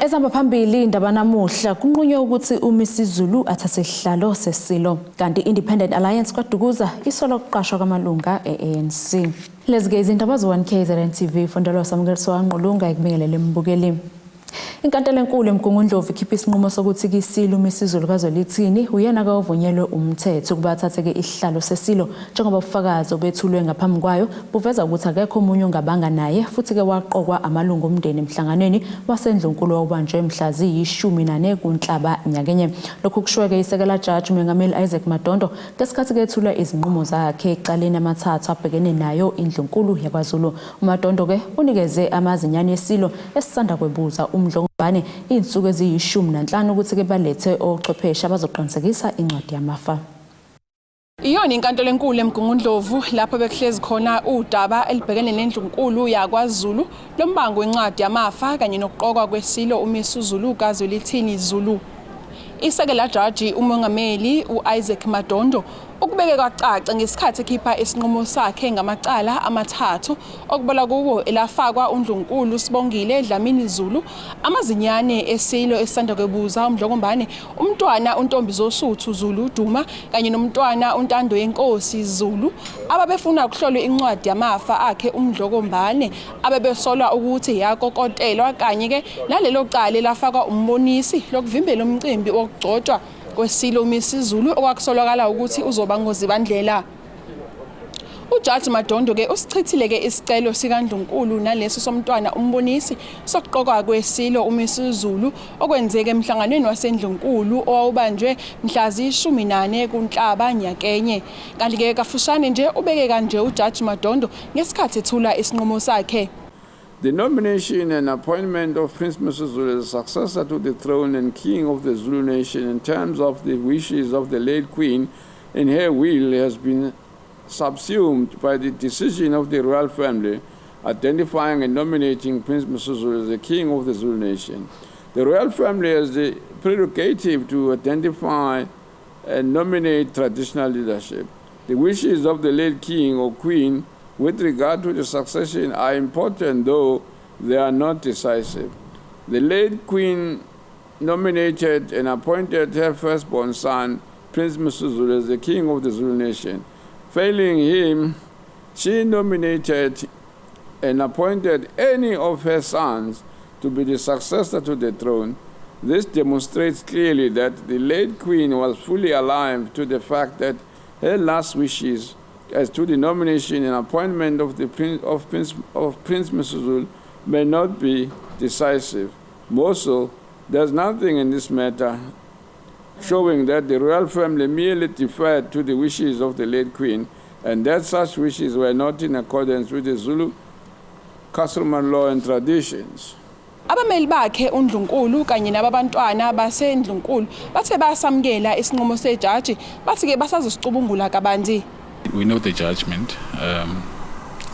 Ezihamba phambili indaba namuhla kunqunywe ukuthi Umisuzulu athathe isihlalo sesilo kanti Independent Alliance kwadukuza isola ukuqashwa kwamalunga e-ANC. Lezi ke izindaba zo-1KZNTV fundelo samukeliso wanqulunga ekubingelele mbukeli. Inkantolo enkulu eMgungundlovu ikhipha isinqumo sokuthi kisilo Umisuzulu kazolithini uyena kavunyelwe umthetho ukuba athathe isihlalo sesilo njengoba ubufakazi obethulwe ngaphambi kwayo buveza ukuthi akekho umunye ongabanga naye futhi ke waqokwa amalungu omndeni emhlanganweni wasendlunkulu obanjwe mhla ziyi-14 kuNhlaba nyakenye. Lokhu kushweke isekela judge uMengameli Isaac Madondo ngesikhathi kethula izinqumo zakhe ecaleni amathathu abhekene nayo indlunkulu yakwaZulu. uMadondo ke unikeze amazinyane esilo esisanda kwebuza umdlongobane insuku eziyi-15 ukuthi ke balethe ochwepheshe abazoqinisekisa incwadi yamafa. Iyona inkantolo enkulu eMgungundlovu lapho bekuhlezi khona udaba elibhekene nendlunkulu yakwaZulu lombango wencwadi yamafa kanye nokuqokwa kwesilo Umisuzulu kazolithini Zulu. Isekela judge uMengameli Isaac Madondo ukubeke kwacaca ngesikhathi ekhipha isinqumo sakhe ngamacala amathathu okubala kuwo elafakwa uNdlunkulu Sibongile Dlamini Zulu, amazinyane esilo esisanda kwebuza umdlokombane, umntwana uNtombi Zosuthu Zulu Duma kanye nomntwana uNtando Yenkosi Zulu ababefuna ukuhlolwa incwadi yamafa akhe umdlokombane abebesolwa ukuthi yakokotelwa kanye ke nalelo cala elafakwa umbonisi lokuvimbela umcimbi wokugcotshwa kwesilo Umisuzulu okwakusolakala ukuthi uzoba ngozibandlela. Ujudge Madondo ke usichithile ke isicelo sikaNdlunkulu naleso somntwana umbonisi sokuqokwa kwesilo Umisuzulu okwenzeke emhlanganweni wasendlunkulu owawubanjwe mhla ziyi-14 kuNhlaba nyakenye. Kanti ke kafushane nje ubeke kanje ujudge Madondo ngesikhathi ethula isinqumo sakhe. The nomination and appointment of Prince Umisuzulu as successor to the throne and king of the Zulu nation in terms of the wishes of the late queen in her will has been subsumed by the decision of the royal family identifying and nominating Prince Umisuzulu as the king of the Zulu nation. The royal family has the prerogative to identify and nominate traditional leadership. The wishes of the late king or queen with regard to the succession are important, though they are not decisive. The late queen nominated and appointed her firstborn son, Prince Umisuzulu, as the king of the Zulu nation. Failing him, she nominated and appointed any of her sons to be the successor to the throne. This demonstrates clearly that the late queen was fully alive to the fact that her last wishes as to the nomination and appointment of Prince Umisuzulu may not be decisive. More so, there's nothing in this matter showing that the royal family merely deferred to the wishes of the late queen and that such wishes were not in accordance with the Zulu customary law and traditions. Abameli bakhe uNdlunkulu kanye nabantwana basendlunkulu bathe basamukela isinqumo sejaji bathi ke basazosicubungula kabanzi. We know the judgment.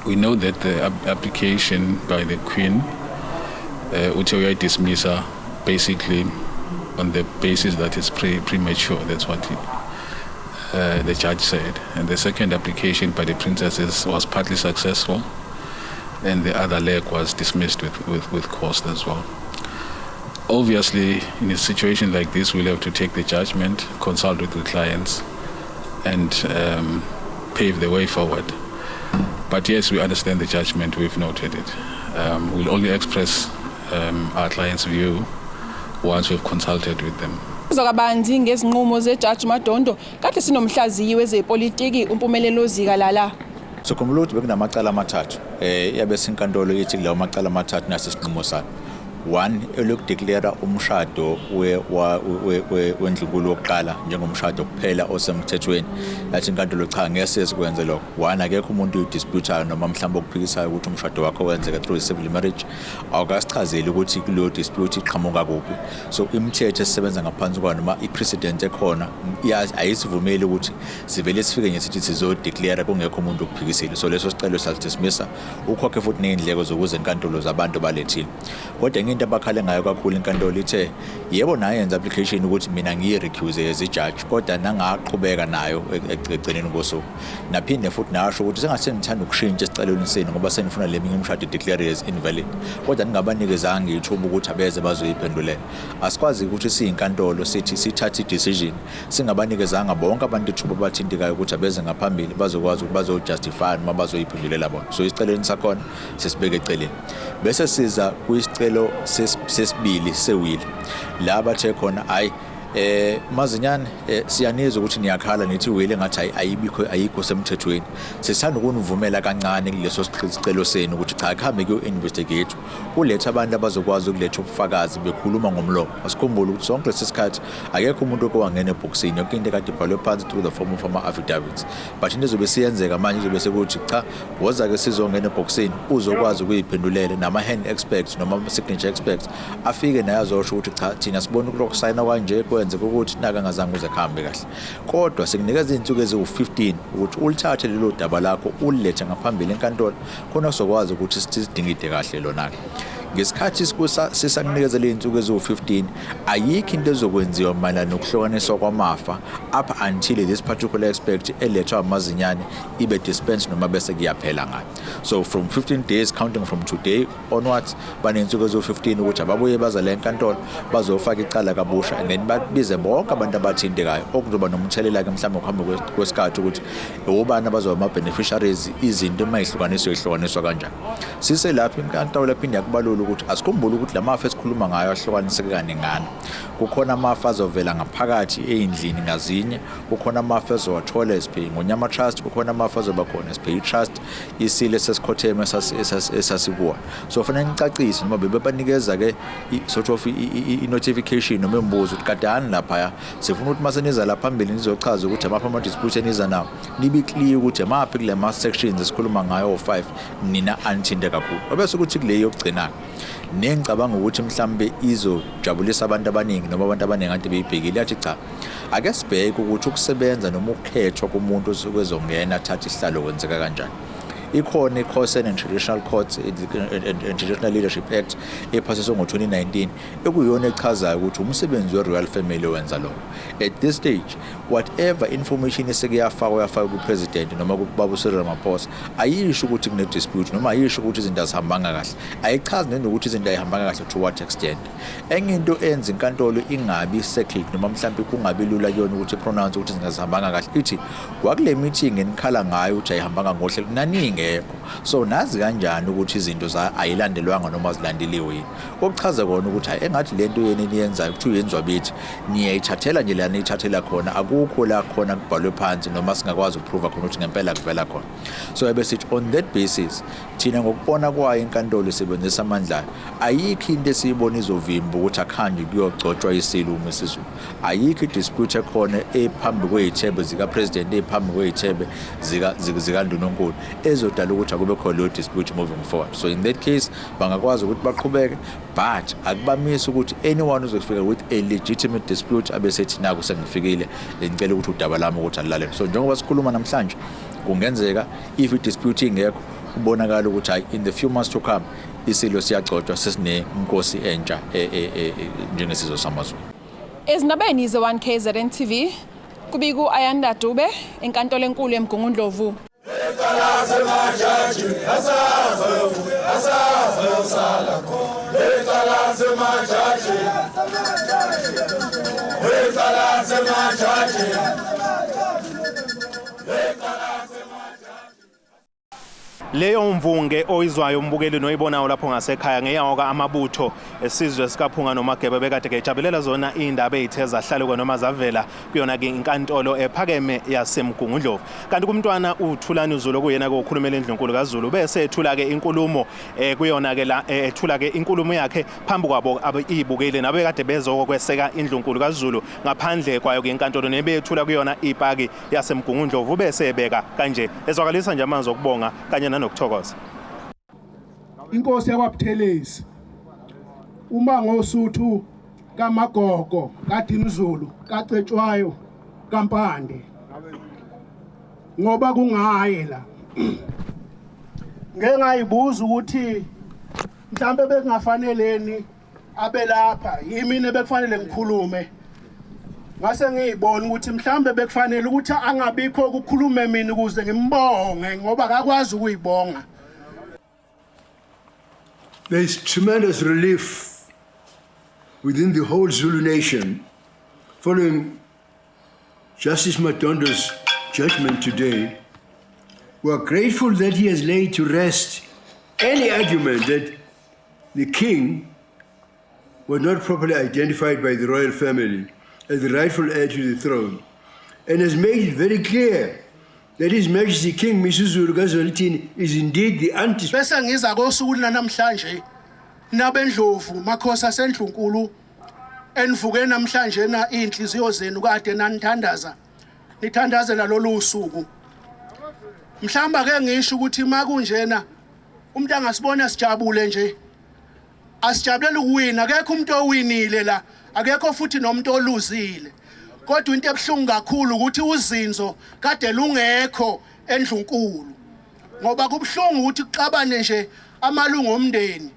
We know that the application by the Queen, Uteoya dismissal, basically on the basis that it's premature. That's what the judge said. And the second application by the princesses was partly successful, and the other leg was dismissed with cost as well. Obviously, in a situation like this, we'll have to take the judgment, consult with the clients, and pave the way forward. But yes, we understand the judgment, we've noted it. We'll only express our client's view once we've consulted with them. Zokabanzi ngezinqumo zeJudge Madondo kade sinomhlaziyi wezepolitiki uMpumelelo Zikalala. Sokhumula ukuthi bekunamacala amathathu yabe sinkantolo yithi lawo macala amathathu nasi isinqumo sakhe. One, elokudeclare umshado wendlunkulu wokuqala njengomshado kuphela osemthethweni. Yathi inkantolo cha ngeke sikwenze lokho. One, akekho umuntu udisputayo noma mhlawumbe okuphikisayo ukuthi umshado wakho wenzeka through civil marriage. Awukasichazeli ukuthi kulo dispute iqhamuka kuphi. So imithetho esebenza ngaphansi kwayo noma iprecedent ekhona ayisivumeli ukuthi sivele sifike ngesithi sizodeclare kungekho umuntu okuphikisile. So leso sicelo sal dismissa ukhokhe futhi nezindleko zokuze inkantolo zabantu balethile. Kodwa enye into abakhale ngayo kakhulu inkantolo ithe yebo nayenza application ukuthi mina ngiyirecuse as ijudge kodwa nangaqhubeka nayo egcineni kosuku naphinde futhi nasho ukuthi sengase ngithanda ukushintsha esicelweni senu ngoba senifuna leminye imishado declare as invalid kodwa ningabanikezanga ithuba ukuthi abeze bazoyiphendulela asikwazi ukuthi siyinkantolo sithi sithathe decision singabanikezanga bonke abantu ithuba abathintekayo ukuthi abeze ngaphambili bazokwazi ukuthi bazojustify noma bazoyiphendulela bona so isicelweni sakhona sesibeke eceleni bese siza kwisicelo sesibili sewili la bathe khona hayi mazinyane siyanizwa ukuthi niyakhala nithi wile ngathi ayikho semthethweni sisithanda ukunivumela kancane kuleso sicelo senu ukuthi cha khambe kuyo investigate kuletha abantu abazokwazi ukuletha ubufakazi bekhuluma ngomlomo asikhumbule ukuthi sonke lesikhathi akekho umuntu okowangena eboxini yonke into kade ibhalwe phansi through the form of affidavits but into ezobe siyenzeka manje izobe sekuthi cha woza ke sizongena eboxini uzokwazi ukuyiphendulela nama hand experts noma signature experts afike naye azosho ukuthi cha thina sibona ukusayina kanje kwenze ukuthi naka ngazange uze khambe kahle kodwa sikunikeza izinsuku eziwu15 ukuthi ulithathe lelo daba lakho ulilethe ngaphambili enkantolo khona kusokwazi ukuthi sidingide kahle lona ngesikhathi sisakunikeza le zinsuku eziwu15 ayikho into ezokwenziwa malana nokuhlukaniswa kwamafa up until this particular aspect elethwa amazinyane ibe dispense noma bese kuyaphela ngayo so from 15 days counting from today onwards banensuku eziwu15 ukuthi ababuye baza le nkantolo bazofaka icala kabusha and then babize bonke abantu abathintekayo okuzoba nomthelela ke mhlawumbe ukuhamba kwesikhathi ukuthi ubani abazoba ama beneficiaries izinto mayihlukaniswa kanjani sise lapha inkantolo lapha yakubalula ukuthi asikhumbule ukuthi lamafa esikhuluma ngayo ahlukaniseke kaningana kukhona amafa azovela ngaphakathi eindlini ngazinye kukhona amafa azowathola esiphi ngonyama trust kukhona amafa azoba khona esiphi trust isile sesikhotheme esasikuwa so fanele ngicacise noma bebanikeza ke sort of i-notification noma imbuzo ukuthi kadani lapha sifuna ukuthi maseniza lapha phambili nizochaza ukuthi amapha ama dispute eniza nawo nibe clear ukuthi amaphi kule ma sections esikhuluma ngayo 5 nina anithinte kakhulu obese ukuthi kuleyo yokugcina nengicabanga ukuthi mhlambe izojabulisa abantu abaningi noma abantu abaningi ade beyibhekile yathi cha ake sibheke ukuthi ukusebenza noma ukukhethwa kumuntu osekwezongena athatha isihlalo kwenzeka kanjani ikhona i-Caution and Traditional Courts and Traditional Leadership Act ephasiswe ngo-2019 ekuyona echazayo ukuthi umsebenzi we-royal family wenza lo at this stage whatever information esekuyafakwa ku-president noma kubaba uSiril Ramaphosa ayisho ukuthi kune-dispute noma ayisho ukuthi izinto azihambanga kahle ayichazi nenokuthi izinto ayihambanga kahle to what extent enye into enza inkantolo ingabi settled noma mhlawumbe kungabi lula kuyona ukuthi pronounce ukuthi izinto azihambanga kahle ithi kwakule meeting enikhala ngayo ukuthi ayihambanga ngohle naningi so nazi kanjani ukuthi izinto ayilandelwanga noma zilandeliwe yini okuchaza kona ukuthi hayi engathi lento yeni niyenzayo ukuthi uyenzwa bethi niyayithathela nje la niyithathela khona akukho la khona kubhalwe phansi noma singakwazi ukuprova khona ukuthi ngempela kuvela khona so ebesithi on that basis thina ngokubona kwayo inkantolo isebenzisa amandla ayikho into esiyibona izovimba ukuthi akhanje kuyogcotshwa isilo Umisuzulu ayikho dispute ekhona ephambi kwezithebe zika president ephambi kwezithebe zika Ndunankulu ezodala ukuthi akube khona lo dispute moving forward so in that case bangakwazi ukuthi baqhubeke but akubamisa ukuthi anyone uzofika with a legitimate dispute abesethi naku sengifikile ngicela ukuthi udaba lami ukuthi alilalele so njengoba sikhuluma namhlanje kungenzeka if i-dispute ingekho kubonakala ukuthi hayi in the few months to come isilo siyagcotshwa sesinenkosi entsha njengesizwe samazulu Ezinabeni ze 1KZNTV kubiku Ayanda Dube enkantolo enkulu eMgungundlovu Leyo mvunge oyizwayo umbukeli noyibonayo lapho ngasekhaya ngeyawoka amabutho esizwe sikaphunga noMagebe bekade kejabulela zona indaba ezitheza hlaluka noma zavela kuyona ke inkantolo ephakeme yaseMgungundlovu kanti kumntwana uThulani Zulu kuyena ke ukhulumela endlunkulu kaZulu bese ethula ke inkulumo kuyona ke la ethula ke inkulumo yakhe phambi kwabo ibukeli nabe kade bezokweseka indlunkulu kaZulu ngaphandle kwayo ke inkantolo nebethula kuyona ipaki yaseMgungundlovu bese ebeka kanje ezwakalisa nje amanzi okubonga kanye nokuthokoza inkosi yakwabuthelezi uma ngosuthu kaMagogo kaDimzulu kaCetshwayo kaMpande ngoba kungaye la ngeke ngayibuza ukuthi mhlambe bekungafaneleni abelapha yimini bekufanele ngikhulume ngase ngiyibona ukuthi mhlambe bekufanele ukuthi angabikho ukukhuluma mina ukuze ngimbonge ngoba akakwazi ukuyibonga. There is tremendous relief within the whole Zulu nation following Justice Madondo's judgment today. We are grateful that he has laid to rest any argument that the king was not properly identified by the royal family as the rightful heir to the throne, and has made it very clear that His Majesty King Umisuzulu is indeed the bese ngiza kosuku namhlanje nabendlovu makhosi asendlunkulu enivuke namhlanje na inhliziyo zenu kade nanithandaza nithandazela lolu usuku. Mhlamba ke ngisho ukuthi makunjena umuntu angasibona sijabule nje asijabulela ukuwina, akekho umuntu owinile la, akekho futhi nomuntu oluzile. Kodwa into ebhlungu kakhulu ukuthi uzinzo kade lungekho endlunkulu, ngoba kubhlungu ukuthi kuxabane nje amalungu omndeni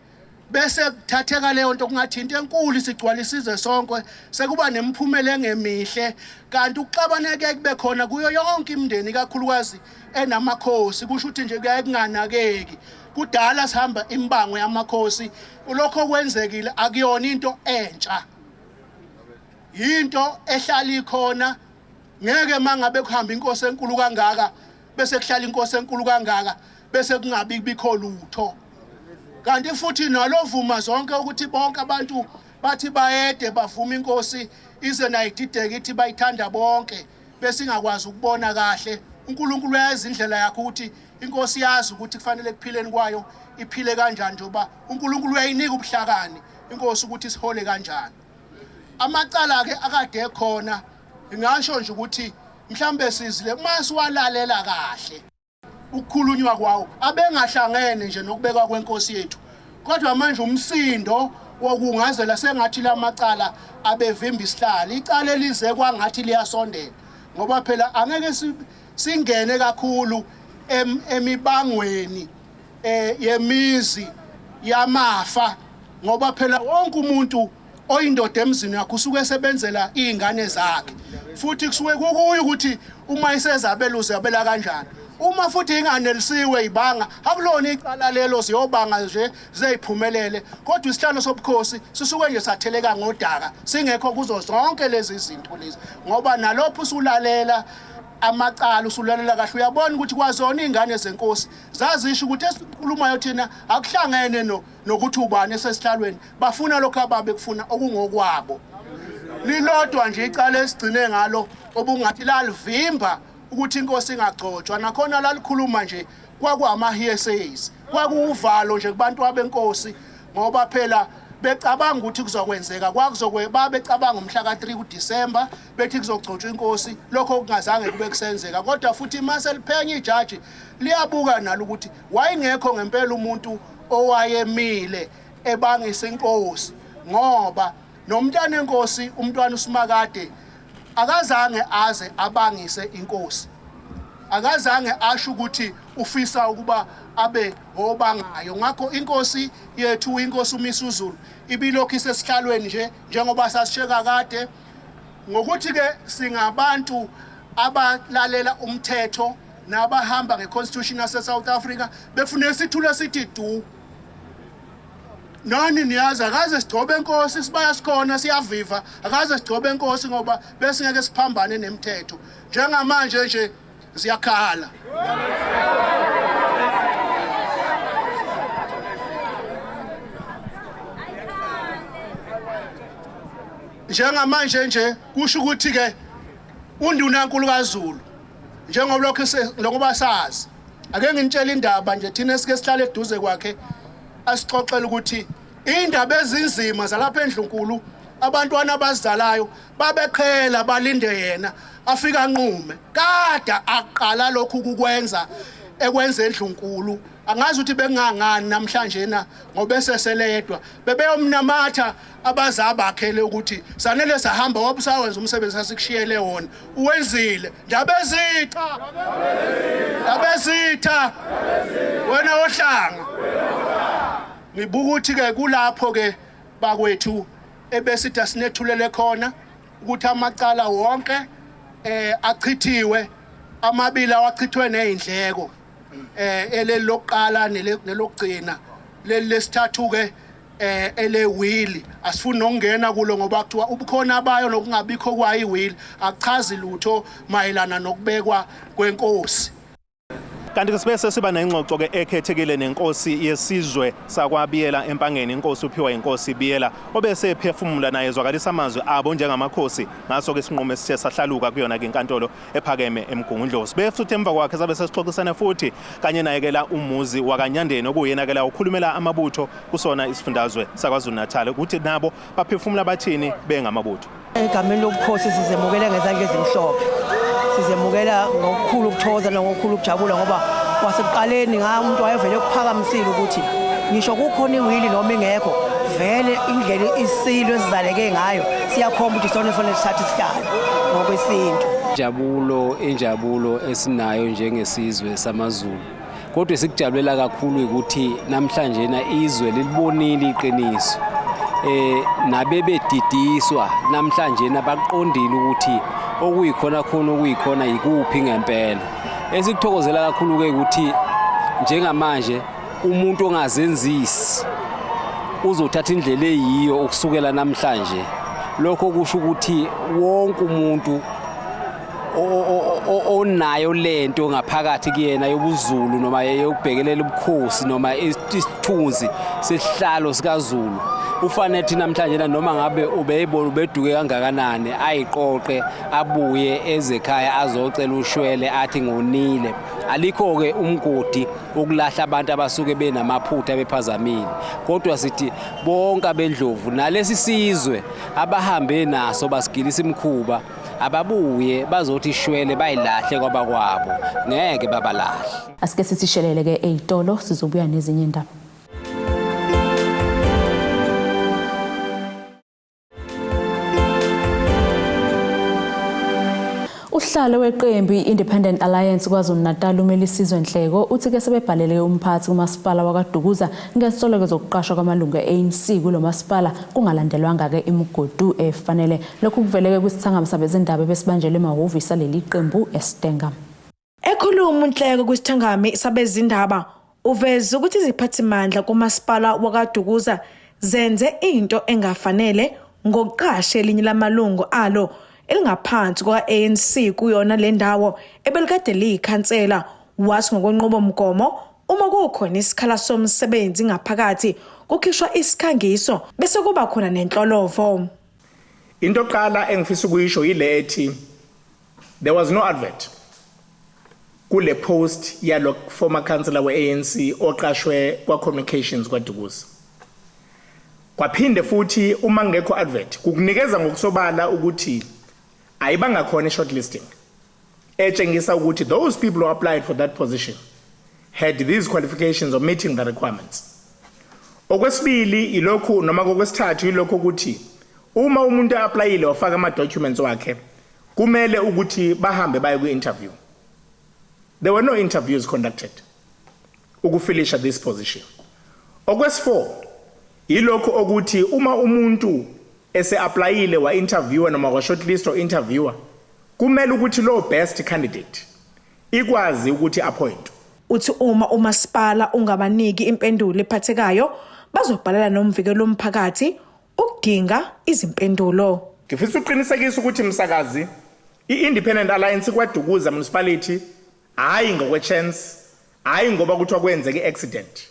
bese kuthatheka leyo nto kungathi into enkulu sigcwalisize sonke sekuba nemphumela engemihle, kanti ukuxabaneke kube khona kuyo yonke imindeni kakhulukazi enamakhosi. Kusho ukuthi nje kuyaye kunganakeki kudala sihamba imbango yamakhosi, lokho kwenzekile akuyona into entsha, yinto ehlala ikhona. Ngeke mangabe kuhamba inkosi enkulu kangaka bese kuhlala inkosi enkulu kangaka bese kungabi bikho lutho. Kanti futhi nalovuma zonke ukuthi bonke abantu bathi bayede bavuma inkosi ize nayidideke ithi bayithanda bonke bese ingakwazi ukubona kahle. uNkulunkulu uyazi indlela yakhe ukuthi inkosi yazi ukuthi kufanele kuphileni kwayo iphile kanjani, njoba uNkulunkulu uyayinika ubuhlakani inkosi ukuthi sihole kanjani. Amacala ke akade ekhona ngisho nje ukuthi mhlambe sizile masiwalalela kahle ukukhulunywa kwawo abengahlangene nje nokubeka kwenkosi yethu, kodwa manje umsindo wokungazela sengathi lamacala abevimba isihlalo, icala elize kwangathi liyasondela, ngoba phela angeke singene kakhulu emibangweni yemizi yamafa, ngoba phela wonke umuntu oyindoda emzini yakhe usuke esebenzela izingane zakhe, futhi kusuke kukuye ukuthi uma isezabela uzabela kanjani. Uma futhi inganelisiwe ibanga akulona icala lelo ziyobanga nje zeyiphumelele, kodwa isihlalo sobukhosi sisuke nje satheleka ngodaka singekho kuzo zonke lezi zinto lezi, ngoba nalopho usulalela amacala usulalela kahle uyabona ukuthi kwazona izingane zenkosi zazisho ukuthi esikhulumayo thina akuhlangene nokuthi ubani esesihlalweni, bafuna lokho ababe kufuna okungokwabo. Lilodwa nje icala esigcine ngalo obungathi lalivimba ukuthi inkosi ingagcotshwa, nakhona lalikhuluma nje kwakuama-hearsays, kwakuuvalo nje kubantu abenkosi, ngoba phela becabanga ukuthi kuzokwenzeka babecabanga umhla ka-3 kuDisemba bethi kuzogcotshwa inkosi, lokho kungazange kube kusenzeka. Kodwa futhi mase liphenya ijaji liyabuka nalo ukuthi wayengekho ngempela umuntu owayemile ebangisa inkosi, ngoba nomntana enkosi umntwana uSimakade akazange aze abangise inkosi, akazange asho ukuthi ufisa ukuba abe obangayo. Ngakho inkosi yethu inkosi Umisuzulu ibilokhu isesihlalweni nje njengoba sasisheka kade, ngokuthi ke singabantu abalalela umthetho nabahamba ngeconstitution yase South Africa befune sithule sithi du. Nani niyazi akaze sigcobe inkosi sibaya sikhona siyaviva, akaze sigcobe inkosi ngoba bese ngeke siphambane nemithetho. Njengamanje nje siyakhala. Njengamanje nje kusho ukuthi ke undunankulu kaZulu njengoba lokho sazi, ake nginitshela indaba nje thina esike sihlale eduze kwakhe asixoxela ukuthi indaba ezinzima zalapha endlunkulu abantwana abazidalayo babeqhela balinde yena afika nqume, kada aqala lokhu kukwenza ekwenza endlunkulu. Angazi ukuthi bekungangani namhlanje na ngoba esesele yedwa bebeyomnamatha abazaba bakhele ukuthi sanele sahamba wabusawenza umsebenzi asikushiyele wona uwenzile. Ndabezitha wena ohlanga. Ngibuka ukuthi ke kulapho ke bakwethu ebesithi asinethulele khona ukuthi amacala wonke achithiwe amabili awachithwe nezindleko elelilokuqala nelokugcina lesithathu ke ele will asifuni nokungena kulo ngoba kuthiwa ubukhona abayo nokungabikho kwayi will achazi lutho mayelana nokubekwa kwenkosi. Kanti sibese siba nengxoxo ke ekhethekile nenkosi yesizwe sakwaBiyela empangeni inkosi uphiwa inkosi Biyela obese ephefumula naye ezwakalisa amazwi abo njengamakhosi ngaso ke isinqumo esithe sahlaluka kuyona ke inkantolo ephakeme eMgungundlovu. Sibe futhi emva kwakhe sabe sesixoxisana futhi kanye naye ke la umuzi wakanyandeni okuyena ke la ukhulumela amabutho kusona isifundazwe saKwaZulu Natal ukuthi nabo baphefumula bathini bengamabutho. Egameni lobukhosi sizemukela ngezandla ezimhlophe. Sizemukela ngokukhulu ukuthokoza ngokukhulu ukujabula ngoba wasekuqaleni umuntu wayevele ukuphakamisile ukuthi ngisho kukhona iwili noma ingekho vele indlela isilo esizaleke ngayo siyakhomba ukuthi sona kufanele sithathe isihlalo ngokwesintu. Injabulo esinayo njengesizwe samaZulu. Kodwa sikujabulela kakhulu ukuthi namhlanje izwe lilibonile iqiniso. Nabebedidiswa namhlanje nabaqondile ukuthi okuyikhona ikuphi ngempela. Esikuthokozela kakhulu ke ukuthi njengamanje umuntu ongazenzisi uzothatha indlela eyiyo ukusukela namhlanje. Lokho kusho ukuthi wonke umuntu onayo lento ngaphakathi kuyena yobuZulu noma yokubhekelela ubukhosi noma isithunzi sesihlalo sikaZulu ufanele thi namhlanje noma ngabe ubeduke kangakanani ayiqoqe abuye ezekhaya azocela ushwele athi ngonile. Alikho ke umgodi ukulahla abantu abasuke benamaphutha bephazamile. Kodwa sithi bonke abendlovu nalesi sizwe abahambe naso basigilisa imkhuba ababuye bazothi ishwele bayilahle kwabakwabo ngeke babalahle. Asike sisishelele ke eyitolo sizobuya nezinye indaba. Uhlalo weqembu Independent Alliance KwaZulu Natal uMelisizwe Nhleko uthi ke sebebhalele umphathi kumasipala wakaDukuza ngesoloko zokuqashwa kwamalungu eANC kulo masipala kungalandelwanga ke imigudu efanele. Lokhu kuveleke kwisithangami sabezindaba besibanjelwe emahhovisi aleli qembu eStenga. Ekhuluma uNhleko kwisithangami sabezindaba uveza ukuthi iziphathimandla kumasipala wakaDukuza zenze into engafanele ngokuqasha elinye lamalungu alo elingaphansi kwa-ANC kuyona le ndawo ebelikade liyikhansela. Wathi ngokwenqubo mgomo uma kukhona isikhala somsebenzi ngaphakathi kukhishwa isikhangiso bese kuba khona nenhlolovo. Into oqala engifisa ukuyisho yile ethi there was no advert kule post yalo former councillor we-ANC oqashwe kwa-communications kwaDukuza. Kwaphinde futhi uma ngekho advert kukunikeza ngokusobala ukuthi ayibangakhona shortlisting etshengisa ukuthi those people who applied for that position had these qualifications of meeting the requirements. Okwesibili ilokhu noma okwesithathu ilokho ukuthi uma umuntu applyile wafaka ama documents wakhe kumele ukuthi bahambe baye ku-interview. There were no interviews conducted ukufilisha this position. Okwesi-4 ilokho ukuthi uma umuntu ese-applyile wa-interviewer noma wa-shortlist or-interviewer kumele ukuthi lo best candidate ikwazi ukuthi appoint. Uthi uma umasipala ungabaniki impendulo ephathekayo bazobhalela nomvikelo womphakathi ukudinga izimpendulo. Ngifisa uqinisekisa ukuthi msakazi i-Independent Alliance kwaDukuza municipality hayi ngokwe-chance hayi ngoba kuthiwa kwenzeke i-accident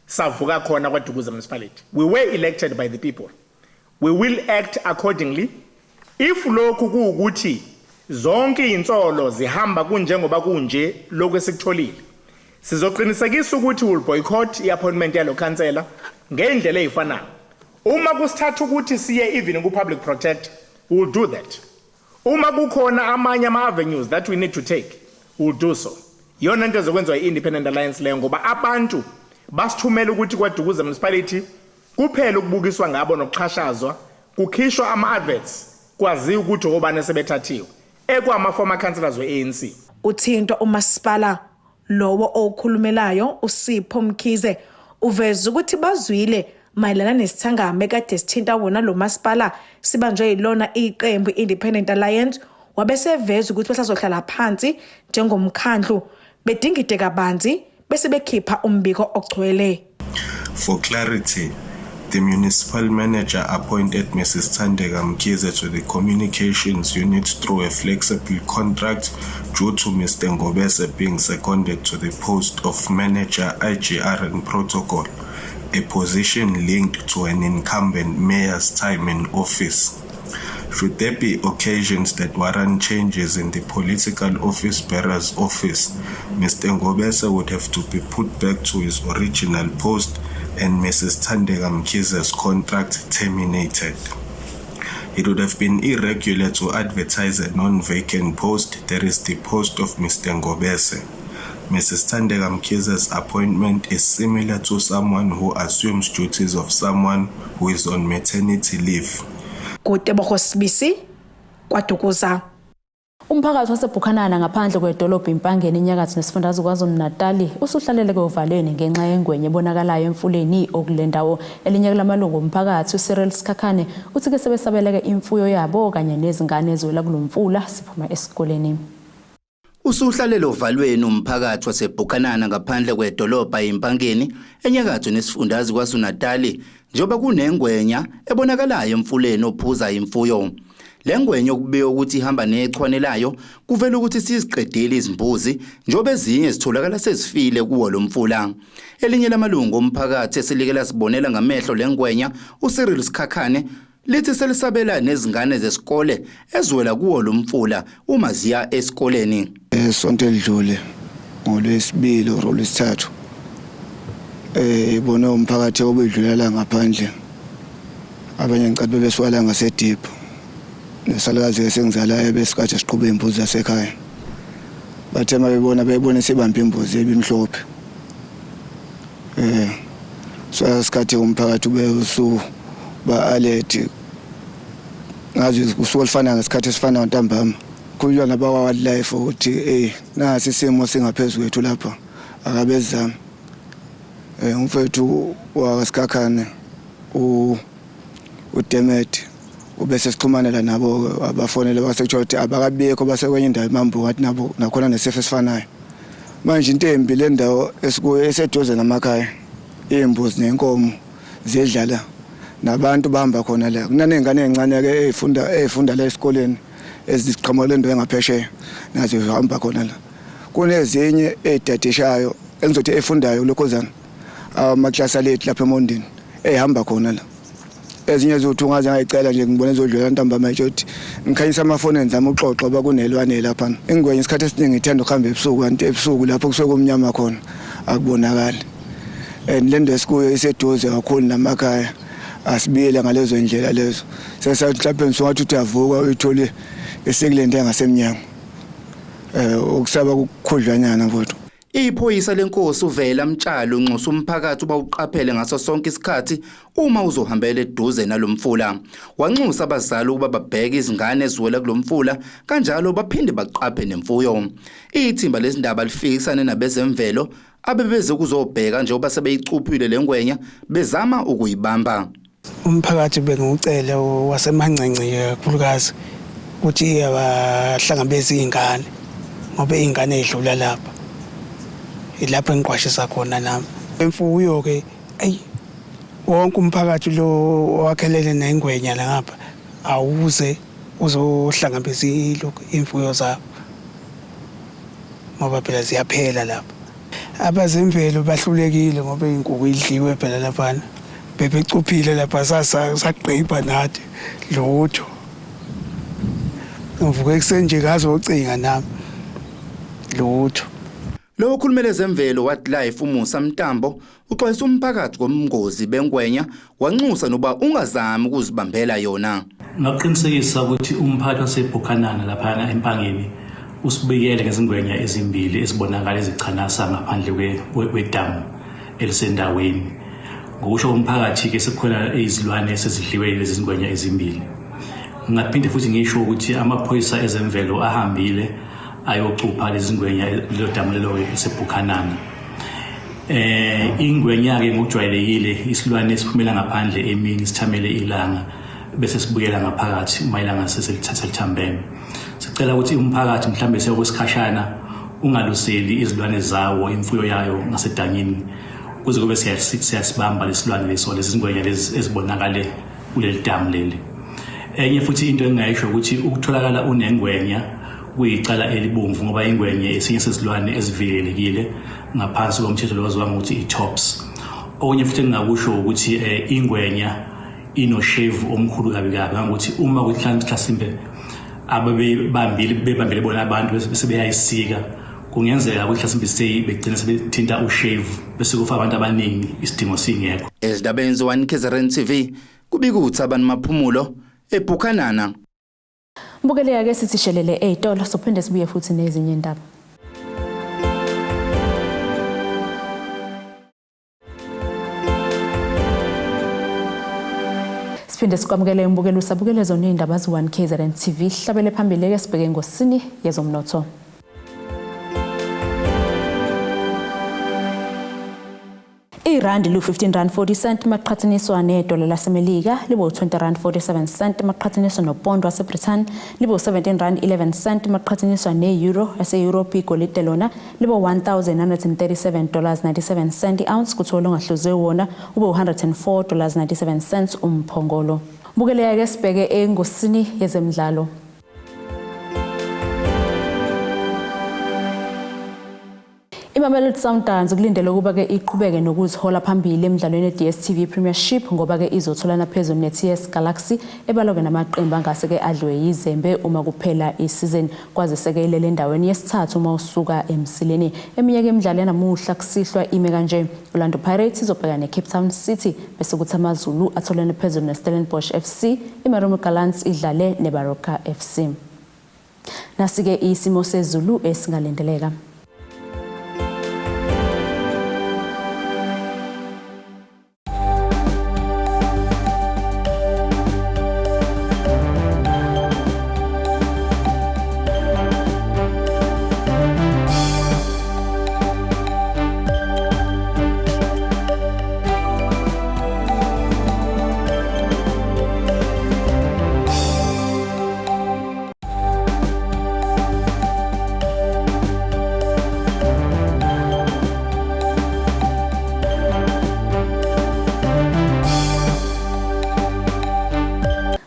savuka khona kwaDukuza municipality. We were elected by the people. We will act accordingly. If lokhu kuukuthi zonke insolo zihamba kunjengoba kunje lokho esikutholile sizoqinisekisa ukuthi will boycott i-appointment yalo councillor ngendlela ezifanayo. Uma kusithatha ukuthi siye even ku-public protect we will do that. Uma kukhona amanye ama-avenues that we need to take we will do so. Yona into ezokwenziwa i-Independent Alliance leyo ngoba abantu basithumela ukuthi kwaDukuza municipality kuphela ukubukiswa ngabo nokuxhashazwa kukhishwa ama-adverts kwaziwa ukuthi obani sebethathiwe ekwama-former councillors we-ANC. Uthintwa umasipala lowo okhulumelayo uSipho Mkhize uveza ukuthi bazwile mayelana nesithangame kade sithinta wona lo masipala sibanjwe yilona iqembu Independent Alliance wabeseveza ukuthi basazohlala phansi njengomkhandlu bedingide kabanzi bese bekhipha umbiko ogcwele. For clarity, the municipal manager appointed Mrs. Thandeka Mkhize to the communications unit through a flexible contract due to Mr. Ngobese being seconded to the post of manager IGR and protocol, a position linked to an incumbent mayor's time in office. Should there be occasions that warrant changes in the political office bearer's office, Mr. Ngobese would have to be put back to his original post and Mrs. Thandeka Mkhize's contract terminated. It would have been irregular to advertise a non-vacant post. There is the post of Mr. Ngobese. Mrs. Thandeka Mkhize's appointment is similar to someone who assumes duties of someone who is on maternity leave. Umphakathi waseBukhanana ngaphandle kwedolobha iMpangeni enyakatho nesifundazwe KwaZulu-Natal usuhlalele kovalweni ngenxa yengwenye ebonakalayo emfuleni okulendawo elinye lamalungu omphakathi uCyril Sikhakhane uthi ke sebesabeleke imfuyo yabo kanye nezingane ezwela kulomfula siphuma esikoleni. Usuhlalele ovalweni umphakathi waseBukhanana ngaphandle kwedolobha iMpangeni enyakatho nesifundazwe KwaZulu-Natal njengoba kunengwenya ebonakalayo emfuleni ophuza imfuyo. Lengwenye okubeka ukuthi ihamba nechwanelayo kuvela ukuthi siziqedile izimbuzi njobe ezinye zitholakala sezifile kuwo lo mfula. Elinye lamalungu omphakathi esilike lasibonela ngamehlo lengwenya uCyril Sikhakhane lithi selisabela nezingane zesikole ezwela kuwo lo mfula uma ziya esikoleni. Sonto elidlule ngoLwesibili ngoLwesithathu ibona umphakathi obedlulela ngaphandle abanye ngicabanga beswala ngasedipho. Nesalakazi esengizalayo besikade siqhube imbuzi yasekhaya. Bathe bebona sibambe imbuzi ebimhlophe. So isikade umphakathi ube usu ba alert. Ngazi usolifana ngesikhathi esifana ntambama. Kuyiwa nabakwa wildlife ukuthi nasi isimo singaphezulu kwethu lapha akabezama. Umfethu waSikhakhane uDemet ubese sixhumanela nabo abafonele baseJodi abakabiyekho basekwenye indawo eMambu ngathi nabo nakhona nesifo esifanayo. Manje into embi le ndawo eseduze namakhaya imbuzi nenkomo zedlala nabantu bahamba khona la kunanengane ezincane ke ezifunda la esikoleni eziqhamuka le ndawo engaphesheya nazo zihamba khona la. Kunezinye edadishayo engizothi efundayo lokhozana amaklasi lethu lapha eMondini ehamba khona la. Ezinye zothungaza ngayicela nje ngibone zodlula ntambama eJodi ngikhanyisa amafoni enzama uxoxo bakunelwane lapha. Ingwenye isikhathi esiningi ngithanda ukuhamba ebusuku kanti ebusuku lapho kusuke kumnyama khona akubonakali. Lendo esikuyo iseduze kakhulu namakhaya asibiyele ngalezo indlela lezo. Sesathi mhlawumbe ngisokuthi uyavuka uyithole esekulende ngasemnyango. Ukusaba ukukhudlwanyana mfowethu. Iphoyisa lenkosi uvela Mtshalo unxusa umphakathi uba uqaphele ngaso sonke isikhathi uma uzohambela eduze nalomfula. Wanxusa abazali ukuba babheke izingane eziwela kulomfula kanjalo baphinde baqaphe nemfuyo. Ithimba lesindaba lifikisane nabezemvelo abebeze kuzobheka njengoba sebeyicuphile lengwenya bezama ukuyibamba. Umphakathi bengucele waseMancence kakhulukazi ukuthi abahlangabeze izingane ngoba izingane edlula lapha. Ilapho engiqwashisa khona nami. Imfuyo ke wonke umphakathi lo wakhelele nengwenya la ngapha awuze uzohlangabeza imfuyo zabo. Ngoba phela ziyaphela lapha. Abazemvelo bahlulekile ngoba inkukhu idliwe phela lapha. Bebecuphile lapha saqhiba nathi lutho. Ngivuke kusenje ngazo ucinga nami lutho. Lo ukhulumele zemvelo wathi life uMusa Mtambo uxwayisa umphakathi ngomngozi bengwenya wanxusa noba ungazami ukuzibambela yona. Ngaqinisekisa ukuthi umphakathi waseBukhanana lapha eMpangeni usibikele ngezingwenya ezimbili ezibonakala ezichanasa ngaphandle kwedamu elisendaweni. Ngokusho umphakathi ke sekukhona izilwane esezidliwe lezi zingwenya ezimbili. Ngaphinde futhi ngisho ukuthi amaphoyisa ezemvelo ahambile ayocupha lezi ngwenya lo damu lelo eseBukhanana. Ingwenya ke ngokujwayelekile isilwane esiphumela ngaphandle emini sithamele ilanga bese sibuyela ngaphakathi uma ilanga seselithatha lithambeme. Sicela ukuthi umphakathi mhlambe sekusikhashana ungaluseli izilwane zawo imfuyo yayo ngasedangini kuze kube siyasibamba lesilwane leso lezingwenya lezi ezibonakale kuleli damu leli. Enye futhi into engayisho ukuthi ukutholakala unengwenya kuyicala elibomvu ngoba ingwenya esinye sezilwane ezivikelekile ngaphansi komthetho lowaziwa ngokuthi i-TOPS. Okunye futhi engingakusho ukuthi ingwenya ino-shave omkhulu kabi ngokuthi uma kuthi mhlasimbe bebambile bona abantu bese beyayisika kungenzeka ukuthi mhlasimbe begcina sebethinta u-shave bese kufa abantu abaningi isidingo singekho. Ezindabeni zo-1KZNTV kubika ukuthi abantu maphumulo eBukanana. Mbukele ke sisishelele eyitolo sophinde sibuye futhi nezinye indaba. Siphinde sikwamukele umbukelo usabukele zona indaba z1KZNTV hlabele phambili ke sibheke ngosini yezomnotho. Irandi lu 15 rand 40 cent maqhathaniswa nedola lasemelika libo 20 rand 47 cent maqhathaniswa nopondo waseBritain libo 17 rand 11 cent maqhathaniswa neeuro yase-Europe igolide lona libo $1,937.97 ounce kutholo ngahluze wona ube $104.97 umphongolo. Bukele ke sibheke engosini yezemidlalo. Imamelodi Sundowns kulindele ukuba ke iqhubeke nokuzihola phambili emidlalweni ye-DStv Premiership ngoba ke izotholana phezulu ne-TS Galaxy ebalokwe namaqembu angase ke adliwe yizembe uma kuphela isizini kwazisekele endaweni yesithathu uma usuka emsileni. Eminye ke imidlalo yanamuhla kusihlwa ime kanje. Orlando Pirates izobheka neCape Town City bese kuthi amaZulu atholane phezulu neStellenbosch FC, iMarumo Gallants idlale neBaroka FC. Nasike isimo sezulu esingalendeleka.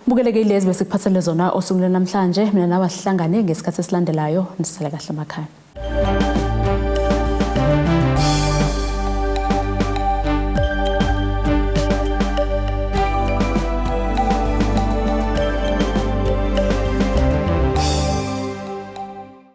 Bukeleke ilezi besikuphathele zona osukwini namhlanje mina nawe sihlangane ngesikhathi esilandelayo nisale kahle emakhaya.